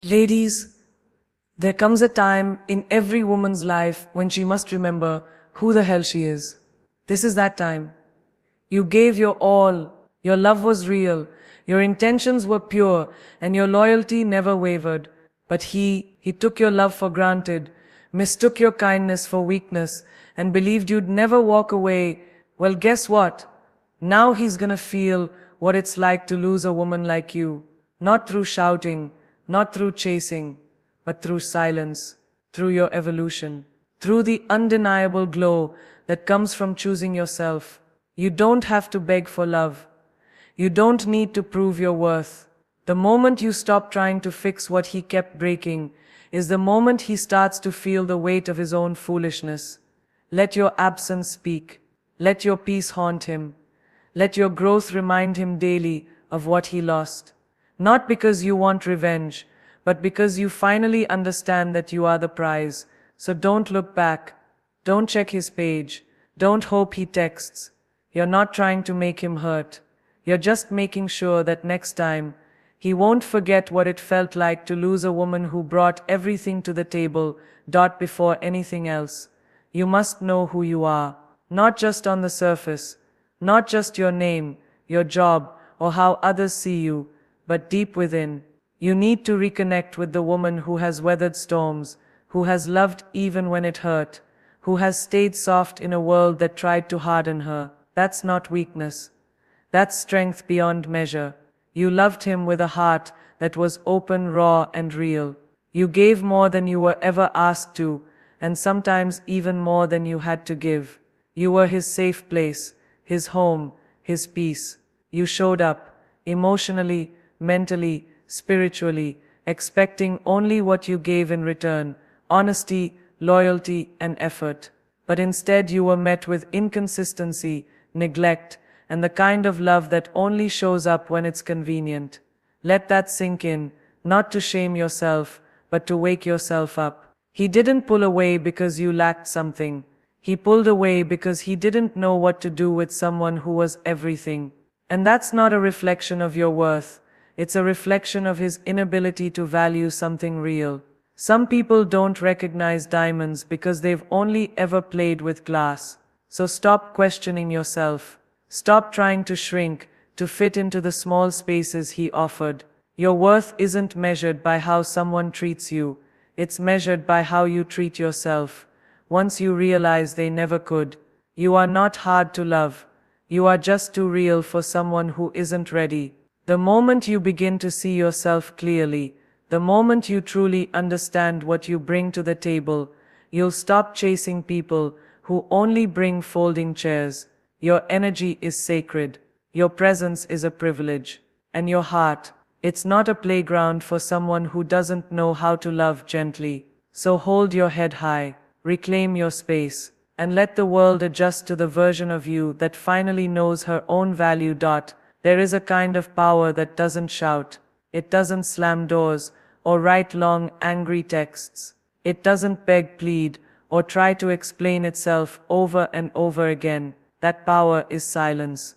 Ladies, there comes a time in every woman's life when she must remember who the hell she is. This is that time. You gave your all, your love was real, your intentions were pure, and your loyalty never wavered. But he took your love for granted, mistook your kindness for weakness, and believed you'd never walk away. Well, guess what? Now he's gonna feel what it's like to lose a woman like you. Not through shouting, not through chasing, but through silence, through your evolution, through the undeniable glow that comes from choosing yourself. You don't have to beg for love. You don't need to prove your worth. The moment you stop trying to fix what he kept breaking is the moment he starts to feel the weight of his own foolishness. Let your absence speak. Let your peace haunt him. Let your growth remind him daily of what he lost. Not because you want revenge, but because you finally understand that you are the prize. So don't look back. Don't check his page. Don't hope he texts. You're not trying to make him hurt. You're just making sure that next time, he won't forget what it felt like to lose a woman who brought everything to the table, before anything else. You must know who you are, not just on the surface, not just your name, your job, or how others see you, but deep within. You need to reconnect with the woman who has weathered storms, who has loved even when it hurt, who has stayed soft in a world that tried to harden her. That's not weakness. That's strength beyond measure. You loved him with a heart that was open, raw, and real. You gave more than you were ever asked to, and sometimes even more than you had to give. You were his safe place, his home, his peace. You showed up, emotionally, mentally, spiritually, expecting only what you gave in return, honesty, loyalty, and effort. But instead you were met with inconsistency, neglect, and the kind of love that only shows up when it's convenient. Let that sink in, not to shame yourself, but to wake yourself up. He didn't pull away because you lacked something. He pulled away because he didn't know what to do with someone who was everything. And that's not a reflection of your worth. It's a reflection of his inability to value something real. Some people don't recognize diamonds because they've only ever played with glass. So stop questioning yourself. Stop trying to shrink, to fit into the small spaces he offered. Your worth isn't measured by how someone treats you. It's measured by how you treat yourself. Once you realize they never could, you are not hard to love. You are just too real for someone who isn't ready. The moment you begin to see yourself clearly, the moment you truly understand what you bring to the table, you'll stop chasing people who only bring folding chairs. Your energy is sacred. Your presence is a privilege. And your heart, it's not a playground for someone who doesn't know how to love gently. So hold your head high, reclaim your space, and let the world adjust to the version of you that finally knows her own value. There is a kind of power that doesn't shout. It doesn't slam doors or write long, angry texts. It doesn't beg, plead, or try to explain itself over and over again. That power is silence.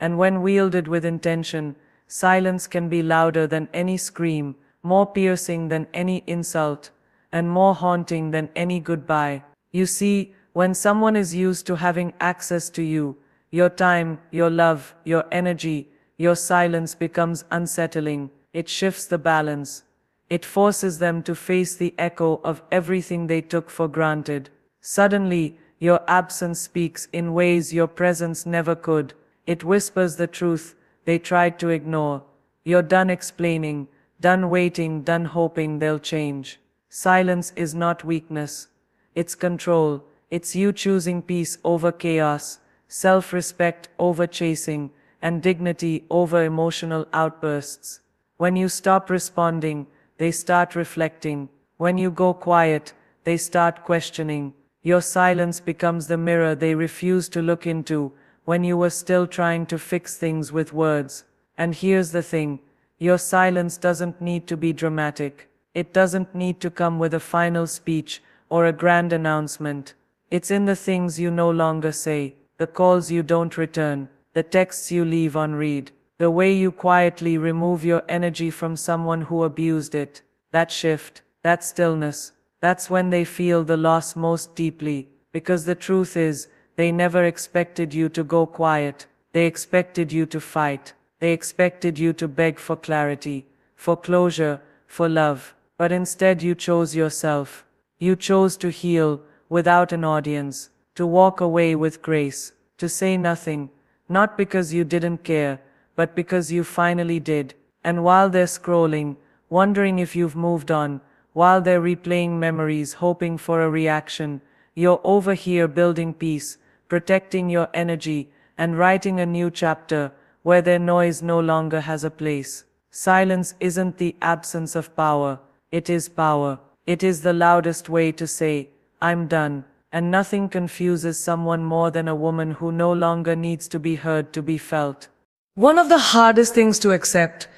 And when wielded with intention, silence can be louder than any scream, more piercing than any insult, and more haunting than any goodbye. You see, when someone is used to having access to you, your time, your love, your energy, your silence becomes unsettling. It shifts the balance. It forces them to face the echo of everything they took for granted. Suddenly, your absence speaks in ways your presence never could. It whispers the truth they tried to ignore. You're done explaining, done waiting, done hoping they'll change. Silence is not weakness. It's control. It's you choosing peace over chaos, self-respect over chasing, and dignity over emotional outbursts. When you stop responding, they start reflecting. When you go quiet, they start questioning. Your silence becomes the mirror they refuse to look into when you were still trying to fix things with words. And here's the thing, your silence doesn't need to be dramatic. It doesn't need to come with a final speech or a grand announcement. It's in the things you no longer say, the calls you don't return, the texts you leave unread, the way you quietly remove your energy from someone who abused it. that shift, that stillness, that's when they feel the loss most deeply, because the truth is, they never expected you to go quiet. They expected you to fight. They expected you to beg for clarity, for closure, for love. But instead you chose yourself. You chose to heal without an audience, to walk away with grace, to say nothing, not because you didn't care, but because you finally did. And while they're scrolling, wondering if you've moved on, while they're replaying memories, hoping for a reaction, you're over here building peace, protecting your energy, and writing a new chapter where their noise no longer has a place. Silence isn't the absence of power, it is power. It is the loudest way to say, I'm done, and nothing confuses someone more than a woman who no longer needs to be heard to be felt. One of the hardest things to accept,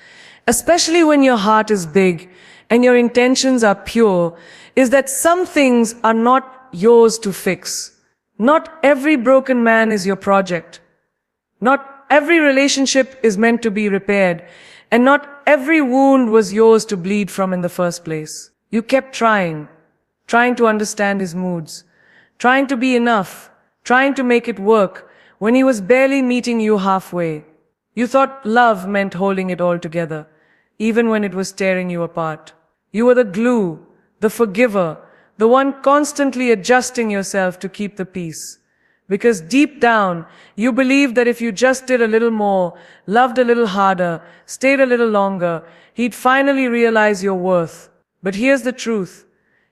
especially when your heart is big and your intentions are pure, is that some things are not yours to fix. Not every broken man is your project. Not every relationship is meant to be repaired, and not every wound was yours to bleed from in the first place. You kept trying to understand his moods, trying to be enough, trying to make it work when he was barely meeting you halfway. You thought love meant holding it all together, even when it was tearing you apart. You were the glue, the forgiver, the one constantly adjusting yourself to keep the peace. Because deep down, you believed that if you just did a little more, loved a little harder, stayed a little longer, he'd finally realize your worth. But here's the truth.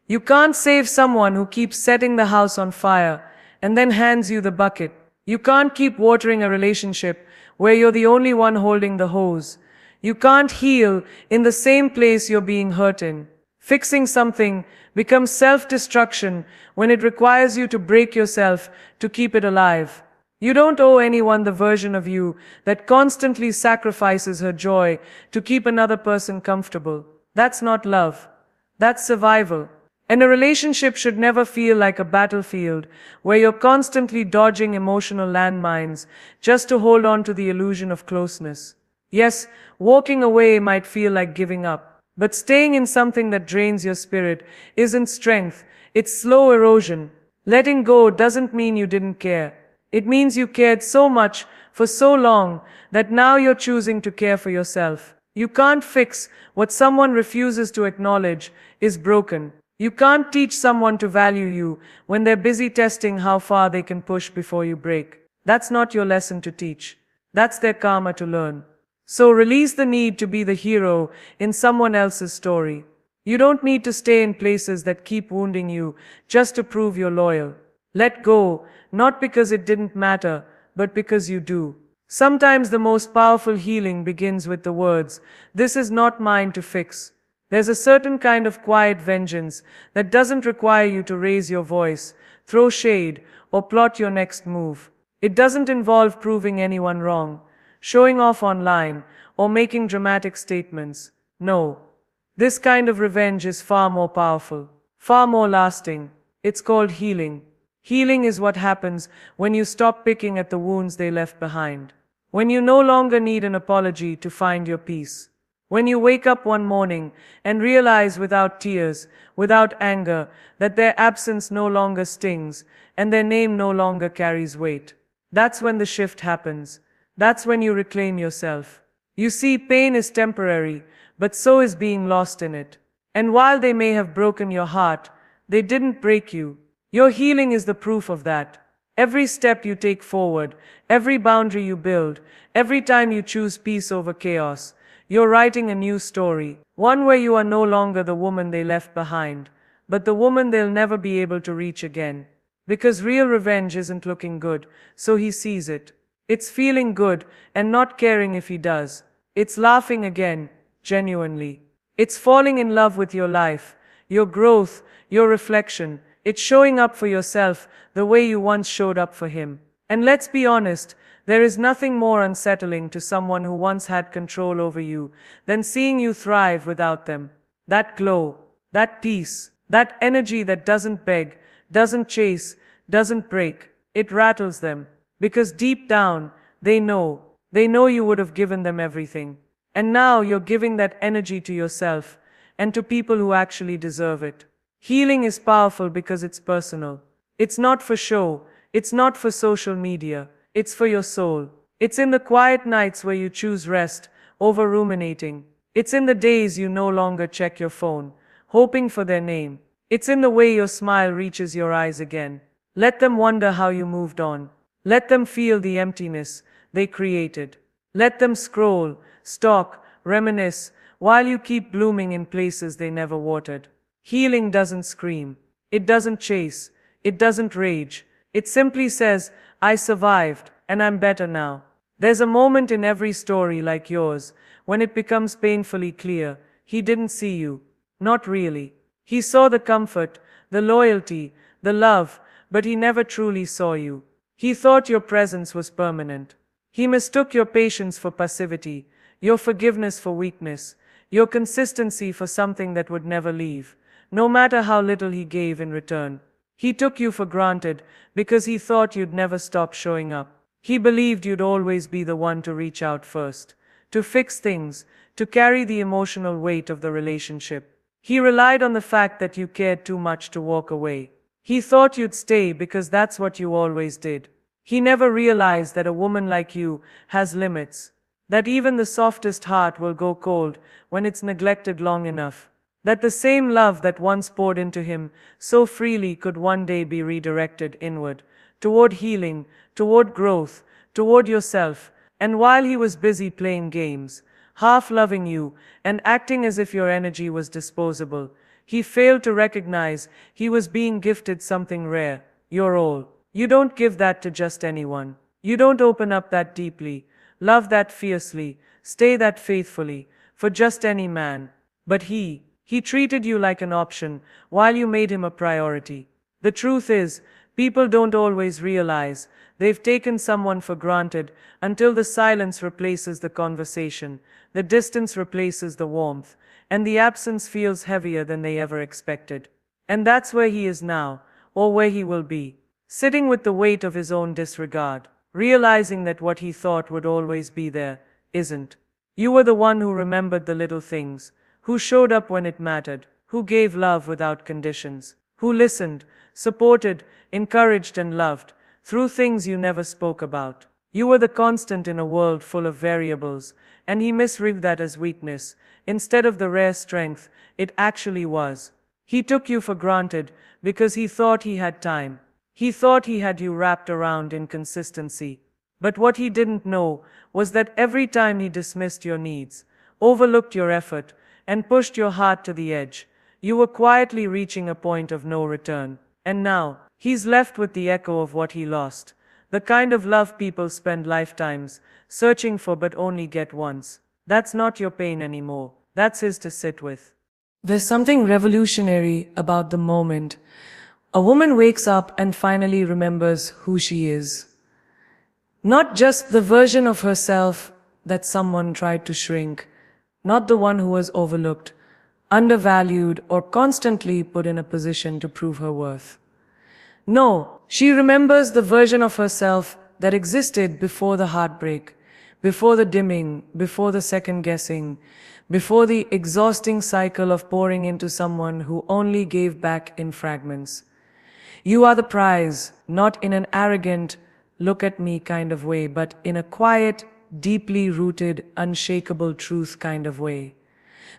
You can't save someone who keeps setting the house on fire and then hands you the bucket. You can't keep watering a relationship where you're the only one holding the hose. You can't heal in the same place you're being hurt in. Fixing something becomes self-destruction when it requires you to break yourself to keep it alive. You don't owe anyone the version of you that constantly sacrifices her joy to keep another person comfortable. That's not love. That's survival. And a relationship should never feel like a battlefield where you're constantly dodging emotional landmines just to hold on to the illusion of closeness. Yes, walking away might feel like giving up, but staying in something that drains your spirit isn't strength, it's slow erosion. Letting go doesn't mean you didn't care. It means you cared so much for so long that now you're choosing to care for yourself. You can't fix what someone refuses to acknowledge is broken. You can't teach someone to value you when they're busy testing how far they can push before you break. That's not your lesson to teach. That's their karma to learn. So release the need to be the hero in someone else's story. You don't need to stay in places that keep wounding you just to prove you're loyal. Let go, not because it didn't matter, but because you do. Sometimes the most powerful healing begins with the words, "This is not mine to fix." There's a certain kind of quiet vengeance that doesn't require you to raise your voice, throw shade, or plot your next move. It doesn't involve proving anyone wrong, showing off online, or making dramatic statements. No. This kind of revenge is far more powerful, far more lasting. It's called healing. Healing is what happens when you stop picking at the wounds they left behind. When you no longer need an apology to find your peace. When you wake up one morning and realize without tears, without anger, that their absence no longer stings and their name no longer carries weight. That's when the shift happens. That's when you reclaim yourself. You see, pain is temporary, but so is being lost in it. And while they may have broken your heart, they didn't break you. Your healing is the proof of that. Every step you take forward, every boundary you build, every time you choose peace over chaos, you're writing a new story, one where you are no longer the woman they left behind, but the woman they'll never be able to reach again. Because real revenge isn't looking good, so he sees it. It's feeling good and not caring if he does. It's laughing again, genuinely. It's falling in love with your life, your growth, your reflection. It's showing up for yourself the way you once showed up for him. And let's be honest, there is nothing more unsettling to someone who once had control over you than seeing you thrive without them. That glow, that peace, that energy that doesn't beg, doesn't chase, doesn't break. It rattles them. Because deep down, they know you would have given them everything. And now you're giving that energy to yourself, and to people who actually deserve it. Healing is powerful because it's personal. It's not for show, it's not for social media, it's for your soul. It's in the quiet nights where you choose rest over ruminating. It's in the days you no longer check your phone, hoping for their name. It's in the way your smile reaches your eyes again. Let them wonder how you moved on. Let them feel the emptiness they created. Let them scroll, stalk, reminisce, while you keep blooming in places they never watered. Healing doesn't scream. It doesn't chase. It doesn't rage. It simply says, I survived, and I'm better now. There's a moment in every story like yours when it becomes painfully clear he didn't see you. Not really. He saw the comfort, the loyalty, the love, but he never truly saw you. He thought your presence was permanent. He mistook your patience for passivity, your forgiveness for weakness, your consistency for something that would never leave, no matter how little he gave in return. He took you for granted because he thought you'd never stop showing up. He believed you'd always be the one to reach out first, to fix things, to carry the emotional weight of the relationship. He relied on the fact that you cared too much to walk away. He thought you'd stay because that's what you always did. He never realized that a woman like you has limits, that even the softest heart will go cold when it's neglected long enough, that the same love that once poured into him so freely could one day be redirected inward, toward healing, toward growth, toward yourself. And while he was busy playing games, half loving you, and acting as if your energy was disposable, he failed to recognize he was being gifted something rare, your all. You don't give that to just anyone. You don't open up that deeply, love that fiercely, stay that faithfully, for just any man. But he treated you like an option, while you made him a priority. The truth is, people don't always realize they've taken someone for granted until the silence replaces the conversation, the distance replaces the warmth, and the absence feels heavier than they ever expected. And that's where he is now, or where he will be, sitting with the weight of his own disregard, realizing that what he thought would always be there isn't. You were the one who remembered the little things, who showed up when it mattered, who gave love without conditions, who listened, supported, encouraged and loved, through things you never spoke about. You were the constant in a world full of variables, and he misread that as weakness, instead of the rare strength it actually was. He took you for granted because he thought he had time. He thought he had you wrapped around in consistency. But what he didn't know was that every time he dismissed your needs, overlooked your effort, and pushed your heart to the edge, you were quietly reaching a point of no return. And now, he's left with the echo of what he lost, the kind of love people spend lifetimes searching for but only get once. That's not your pain anymore. That's his to sit with. There's something revolutionary about the moment a woman wakes up and finally remembers who she is. Not just the version of herself that someone tried to shrink, not the one who was overlooked, undervalued, or constantly put in a position to prove her worth. No, she remembers the version of herself that existed before the heartbreak, before the dimming, before the second guessing, before the exhausting cycle of pouring into someone who only gave back in fragments. You are the prize, not in an arrogant, look at me kind of way, but in a quiet, deeply rooted, unshakable truth kind of way.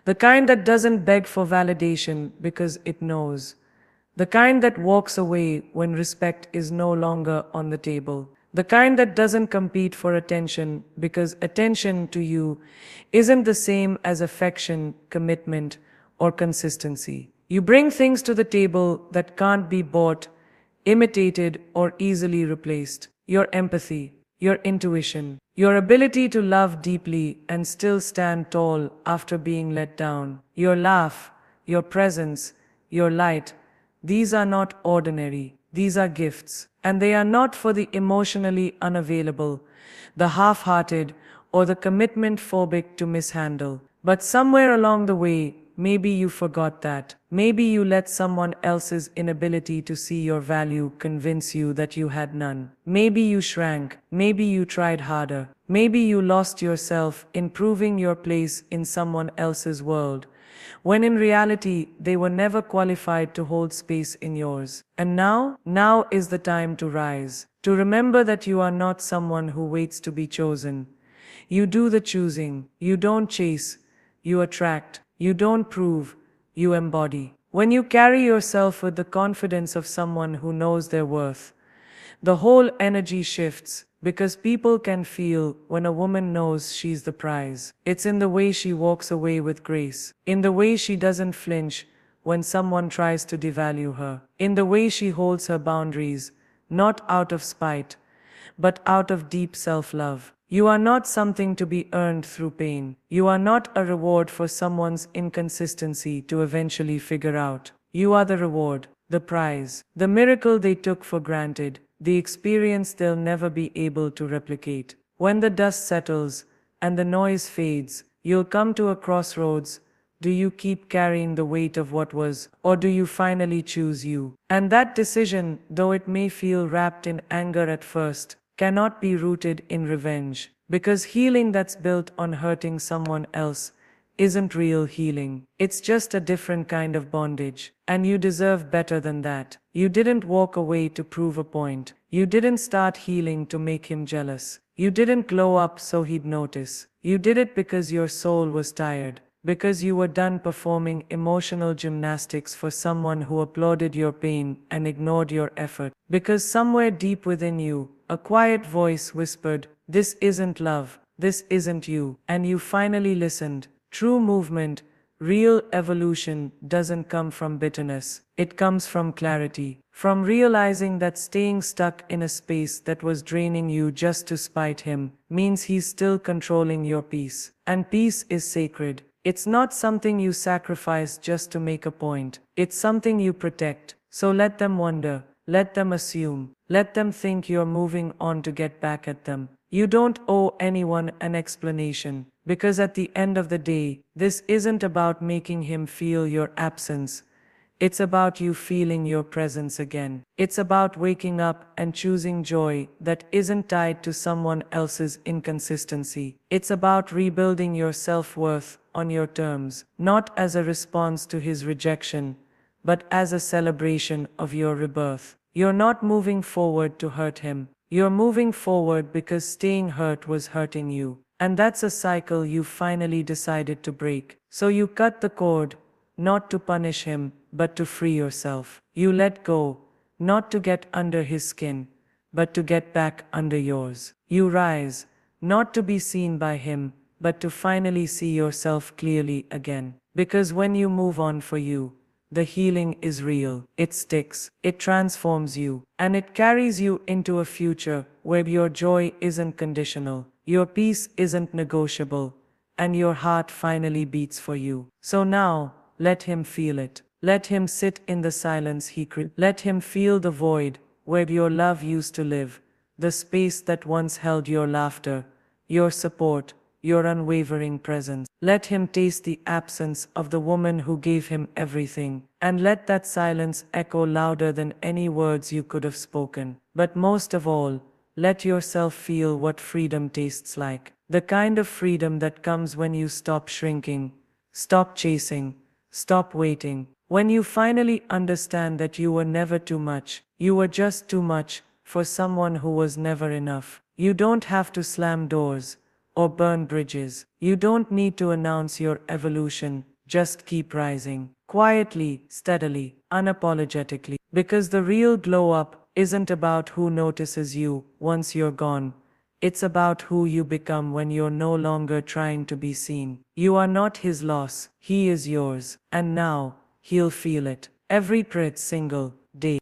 The kind that doesn't beg for validation because it knows. The kind that walks away when respect is no longer on the table. The kind that doesn't compete for attention because attention to you isn't the same as affection, commitment, or consistency. You bring things to the table that can't be bought, imitated, or easily replaced. Your empathy, your intuition, your ability to love deeply and still stand tall after being let down. Your laugh, your presence, your light. These are not ordinary. These are gifts. And they are not for the emotionally unavailable, the half-hearted, or the commitment-phobic to mishandle. But somewhere along the way, maybe you forgot that. Maybe you let someone else's inability to see your value convince you that you had none. Maybe you shrank. Maybe you tried harder. Maybe you lost yourself in proving your place in someone else's world. when in reality they were never qualified to hold space in yours. And now is the time to rise, to remember that you are not someone who waits to be chosen. You do the choosing, you don't chase, you attract, you don't prove, you embody. When you carry yourself with the confidence of someone who knows their worth, the whole energy shifts, because people can feel when a woman knows she's the prize. It's in the way she walks away with grace, in the way she doesn't flinch when someone tries to devalue her, in the way she holds her boundaries, not out of spite, but out of deep self-love. You are not something to be earned through pain. You are not a reward for someone's inconsistency to eventually figure out. You are the reward, the prize, the miracle they took for granted, the experience they'll never be able to replicate. When the dust settles and the noise fades, you'll come to a crossroads. Do you keep carrying the weight of what was, or do you finally choose you? And that decision, though it may feel wrapped in anger at first, cannot be rooted in revenge, because healing that's built on hurting someone else isn't real healing. It's just a different kind of bondage, and you deserve better than that. You didn't walk away to prove a point. You didn't start healing to make him jealous. You didn't glow up so he'd notice. You did it because your soul was tired, because you were done performing emotional gymnastics for someone who applauded your pain and ignored your effort, because somewhere deep within you, a quiet voice whispered, "This isn't love, this isn't you," and you finally listened. True movement, real evolution doesn't come from bitterness. It comes from clarity, from realizing that staying stuck in a space that was draining you just to spite him means he's still controlling your peace. And peace is sacred. It's not something you sacrifice just to make a point. It's something you protect. So let them wonder, let them assume, let them think you're moving on to get back at them. You don't owe anyone an explanation, because at the end of the day, this isn't about making him feel your absence. It's about you feeling your presence again. It's about waking up and choosing joy that isn't tied to someone else's inconsistency. It's about rebuilding your self-worth on your terms, not as a response to his rejection, but as a celebration of your rebirth. You're not moving forward to hurt him. You're moving forward because staying hurt was hurting you. And that's a cycle you finally decided to break. So you cut the cord, not to punish him, but to free yourself. You let go, not to get under his skin, but to get back under yours. You rise, not to be seen by him, but to finally see yourself clearly again. Because when you move on for you, the healing is real. It sticks, it transforms you, and it carries you into a future where your joy isn't conditional, your peace isn't negotiable, and your heart finally beats for you. So now, let him feel it. Let him sit in the silence he created. Let him feel the void where your love used to live, the space that once held your laughter, your support, your unwavering presence. Let him taste the absence of the woman who gave him everything, and let that silence echo louder than any words you could have spoken. But most of all, let yourself feel what freedom tastes like. The kind of freedom that comes when you stop shrinking, stop chasing, stop waiting. When you finally understand that you were never too much, you were just too much for someone who was never enough. You don't have to slam doors or burn bridges. You don't need to announce your evolution. Just keep rising. Quietly, steadily, unapologetically. Because the real glow up isn't about who notices you once you're gone. It's about who you become when you're no longer trying to be seen. You are not his loss. He is yours. And now, he'll feel it. Every single day.